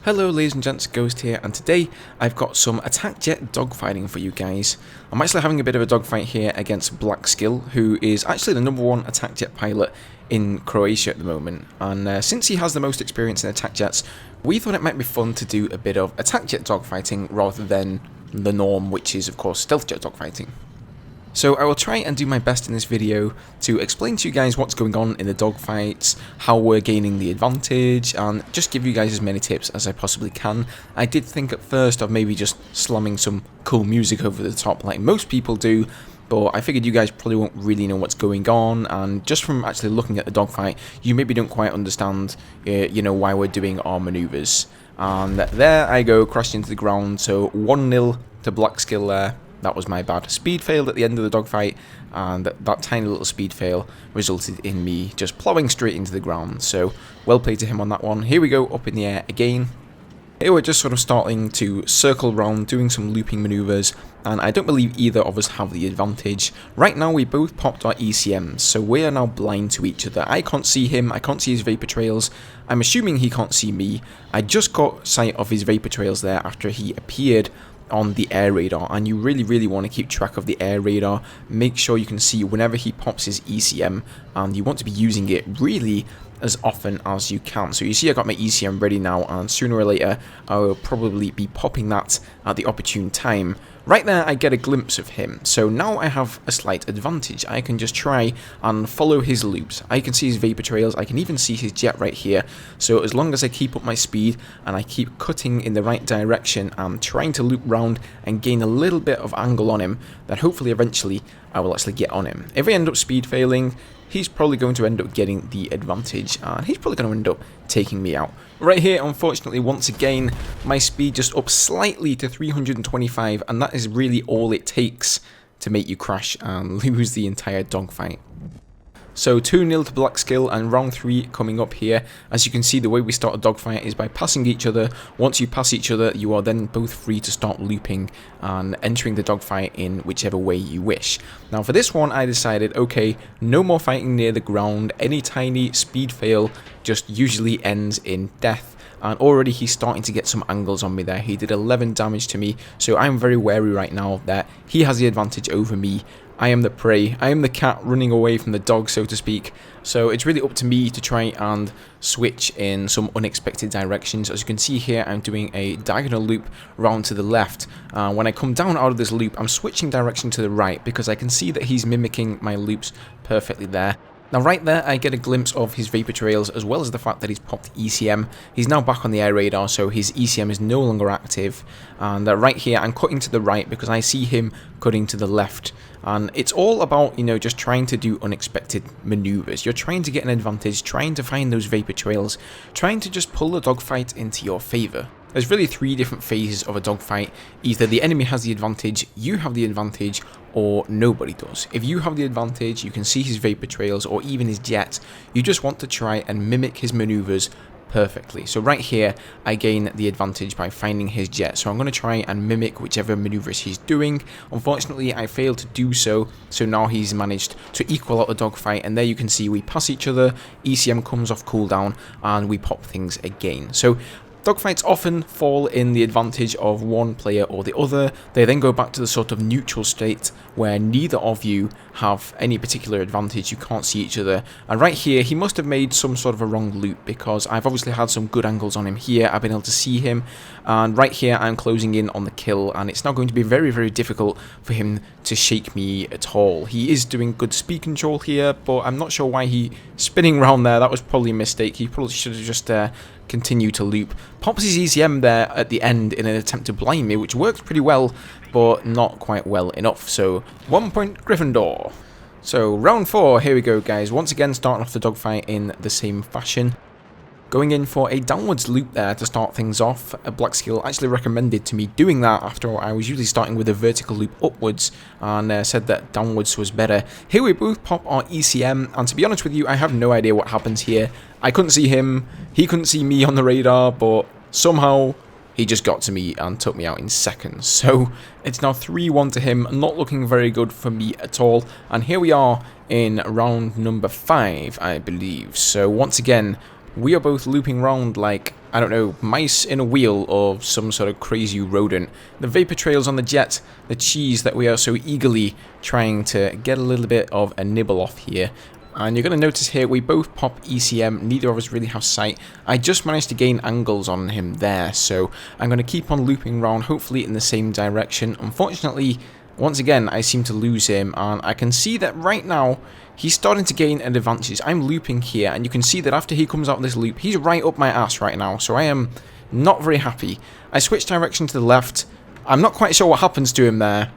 Hello ladies and gents, Ghost here, and today I've got some attack jet dogfighting for you guys. I'm actually having a bit of a dogfight here against Blackskill, who is actually the #1 attack jet pilot in Croatia at the moment, and since he has the most experience in attack jets, we thought it might be fun to do a bit of attack jet dogfighting rather than the norm, which is of course stealth jet dogfighting. So I will try and do my best in this video to explain to you guys what's going on in the dogfights, how we're gaining the advantage, and just give you guys as many tips as I possibly can. I did think at first of maybe just slamming some cool music over the top like most people do, but I figured you guys probably won't really know what's going on, and just from actually looking at the dogfight, you maybe don't quite understand, why we're doing our maneuvers. And there I go, crashed into the ground, so 1-0 to Blackskill there. That was my bad. Speed failed at the end of the dogfight, and that tiny little speed fail resulted in me just ploughing straight into the ground. So, well played to him on that one. Here we go, up in the air again. Here we're just sort of starting to circle around, doing some looping maneuvers, and I don't believe either of us have the advantage. Right now we both popped our ECMs, so we are now blind to each other. I can't see him, I can't see his vapor trails. I'm assuming he can't see me. I just got sight of his vapor trails there after he appeared on the air radar, and you really want to keep track of the air radar. Make sure you can see whenever he pops his ECM, and you want to be using it really as often as you can. So you see I got my ECM ready now, and sooner or later I will probably be popping that at the opportune time. Right there I get a glimpse of him, so now I have a slight advantage. I can just try and follow his loops. I can see his vapor trails, I can even see his jet right here. So as long as I keep up my speed and I keep cutting in the right direction and trying to loop round and gain a little bit of angle on him, then hopefully eventually I will actually get on him. If I end up speed failing, he's probably going to end up getting the advantage, and he's probably going to end up taking me out. Right here, unfortunately, once again, my speed just up slightly to 325, and that is really all it takes to make you crash and lose the entire dogfight. So 2-0 to Blackskill, and round 3 coming up here. As you can see, the way we start a dogfight is by passing each other. Once you pass each other, you are then both free to start looping and entering the dogfight in whichever way you wish. Now for this one, I decided, okay, no more fighting near the ground. Any tiny speed fail just usually ends in death. And already he's starting to get some angles on me there. He did 11 damage to me, so I'm very wary right now that he has the advantage over me. I am the prey, I am the cat running away from the dog, so to speak. So it's really up to me to try and switch in some unexpected directions. As you can see here, I'm doing a diagonal loop round to the left. When I come down out of this loop, I'm switching direction to the right because I can see that he's mimicking my loops perfectly there. Now right there, I get a glimpse of his vapor trails, as well as the fact that he's popped ECM. He's now back on the air radar, so his ECM is no longer active. And right here, I'm cutting to the right because I see him cutting to the left. And it's all about, just trying to do unexpected maneuvers. You're trying to get an advantage, trying to find those vapor trails, trying to just pull the dogfight into your favor. There's really 3 different phases of a dogfight. Either the enemy has the advantage, you have the advantage, or nobody does. If you have the advantage, you can see his vapor trails or even his jet. You just want to try and mimic his maneuvers perfectly. So right here, I gain the advantage by finding his jet. So I'm going to try and mimic whichever maneuvers he's doing. Unfortunately, I failed to do so. So now he's managed to equal out the dogfight. And there you can see we pass each other, ECM comes off cooldown, and we pop things again. So dogfights often fall in the advantage of one player or the other. They then go back to the sort of neutral state where neither of you have any particular advantage. You can't see each other. And right here, he must have made some sort of a wrong loop because I've obviously had some good angles on him here. I've been able to see him. And right here, I'm closing in on the kill. And it's now going to be very difficult for him to shake me at all. He is doing good speed control here, but I'm not sure why he's spinning around there. That was probably a mistake. He probably should have just continue to loop. Pops his ECM there at the end in an attempt to blind me, which works pretty well, but not quite well enough. So 1 point Gryffindor. So round 4, here we go guys. Once again starting off the dogfight in the same fashion. Going in for a downwards loop there to start things off. Blackskill actually recommended to me doing that after I was usually starting with a vertical loop upwards, and said that downwards was better. Here we both pop our ECM, and to be honest with you, I have no idea what happens here. I couldn't see him, he couldn't see me on the radar, but somehow he just got to me and took me out in seconds. So it's now 3-1 to him, not looking very good for me at all. And here we are in round number 5, I believe. So once again, we are both looping around like, I don't know, mice in a wheel or some sort of crazy rodent. The vapor trails on the jet, the cheese that we are so eagerly trying to get a little bit of a nibble off here. And you're going to notice here, we both pop ECM, neither of us really have sight. I just managed to gain angles on him there, so I'm going to keep on looping around, hopefully in the same direction. Unfortunately, once again, I seem to lose him, and I can see that right now, he's starting to gain an advantage. I'm looping here, and you can see that after he comes out of this loop, he's right up my ass right now, so I am not very happy. I switch direction to the left. I'm not quite sure what happens to him there,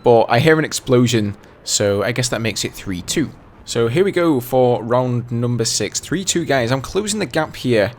but I hear an explosion, so I guess that makes it 3-2. So here we go for round number 6. 3-2, guys. I'm closing the gap here.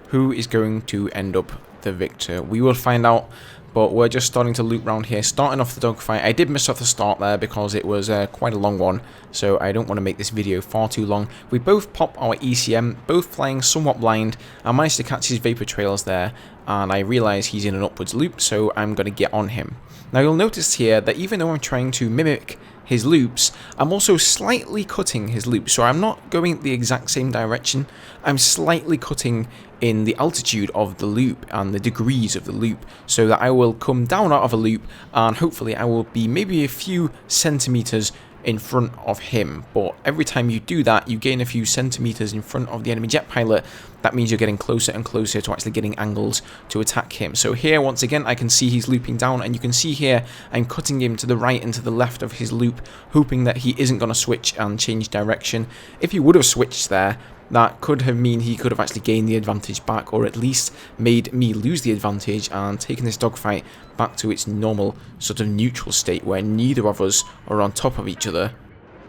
Who is going to end up the victor? We will find out, but we're just starting to loop around here, starting off the dogfight. I did miss off the start there because it was quite a long one, so I don't want to make this video far too long. We both pop our ECM, both flying somewhat blind. I managed to catch his vapor trails there, and I realise he's in an upwards loop, so I'm going to get on him. Now you'll notice here that even though I'm trying to mimic his loops, I'm also slightly cutting his loops, so I'm not going the exact same direction. I'm slightly cutting in the altitude of the loop and the degrees of the loop, so that I will come down out of a loop and hopefully I will be maybe a few centimeters in front of him. But every time you do that, you gain a few centimeters in front of the enemy jet pilot. That means you're getting closer and closer to actually getting angles to attack him. So here, once again, I can see he's looping down, and you can see here I'm cutting him to the right and to the left of his loop, hoping that he isn't going to switch and change direction. If he would have switched there, that could have mean he could have actually gained the advantage back, or at least made me lose the advantage and taken this dogfight back to its normal sort of neutral state where neither of us are on top of each other.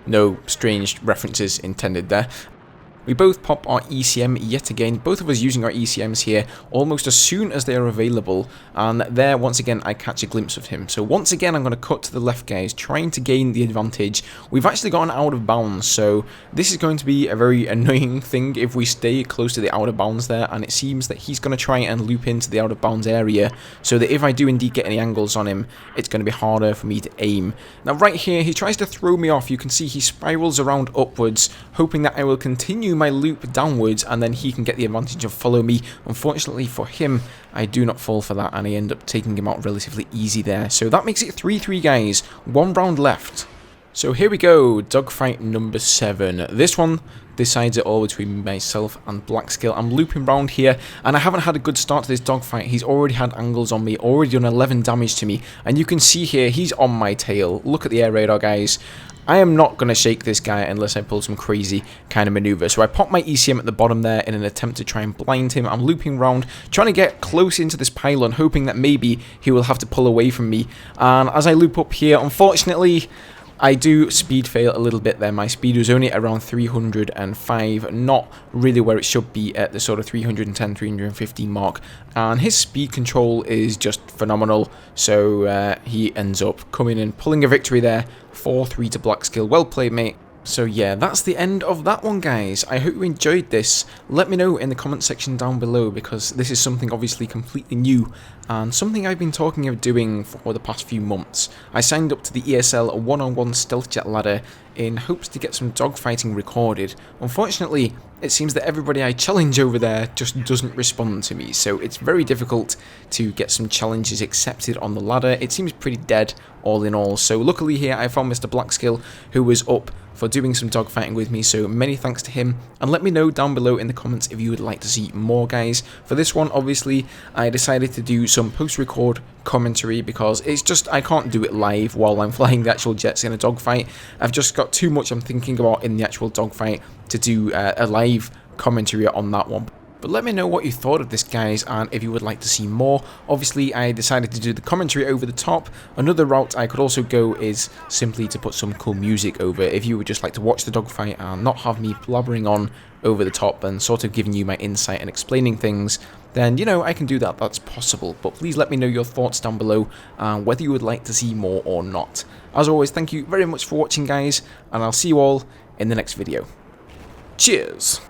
No strange references intended there. We both pop our ECM yet again, both of us using our ECMs here almost as soon as they are available, and there once again I catch a glimpse of him. So once again I'm going to cut to the left, guys, trying to gain the advantage. We've actually gotten out of bounds, so this is going to be a very annoying thing if we stay close to the out of bounds there, and it seems that he's going to try and loop into the out of bounds area, so that if I do indeed get any angles on him, it's going to be harder for me to aim. Now right here, he tries to throw me off. You can see he spirals around upwards, hoping that I will continue my loop downwards and then he can get the advantage of follow me. Unfortunately for him, I do not fall for that, and I end up taking him out relatively easy there. So that makes it 3-3, guys. 1 round left. So here we go, dogfight number 7. This one decides it all between myself and Blackskill. I'm looping around here, and I haven't had a good start to this dogfight. He's already had angles on me, already done 11 damage to me, and you can see here he's on my tail. Look at the air radar, guys. I am not going to shake this guy unless I pull some crazy kind of maneuver. So I pop my ECM at the bottom there in an attempt to try and blind him. I'm looping around, trying to get close into this pylon, hoping that maybe he will have to pull away from me. And as I loop up here, unfortunately, I do speed fail a little bit there. My speed was only around 305, not really where it should be at the sort of 310, 315 mark. And his speed control is just phenomenal, so he ends up coming in, pulling a victory there. 4-3 to Blackskill. Well played, mate. So yeah, that's the end of that one, guys. I hope you enjoyed this. Let me know in the comment section down below, because this is something obviously completely new and something I've been talking of doing for the past few months. I signed up to the ESL one-on-one stealth jet ladder in hopes to get some dogfighting recorded. Unfortunately, it seems that everybody I challenge over there just doesn't respond to me, so it's very difficult to get some challenges accepted on the ladder. It seems pretty dead all in all. So luckily here I found Mr. Blackskill, who was up for doing some dogfighting with me, so many thanks to him. And let me know down below in the comments if you would like to see more, guys. For this one, obviously, I decided to do some post-record commentary because it's just, I can't do it live while I'm flying the actual jets in a dogfight. I've just got too much I'm thinking about in the actual dogfight to do a live commentary on that one. But let me know what you thought of this, guys, and if you would like to see more. Obviously, I decided to do the commentary over the top. Another route I could also go is simply to put some cool music over. If you would just like to watch the dogfight and not have me blabbering on over the top and sort of giving you my insight and explaining things, then, you know, I can do that. That's possible. But please let me know your thoughts down below and whether you would like to see more or not. As always, thank you very much for watching, guys, and I'll see you all in the next video. Cheers!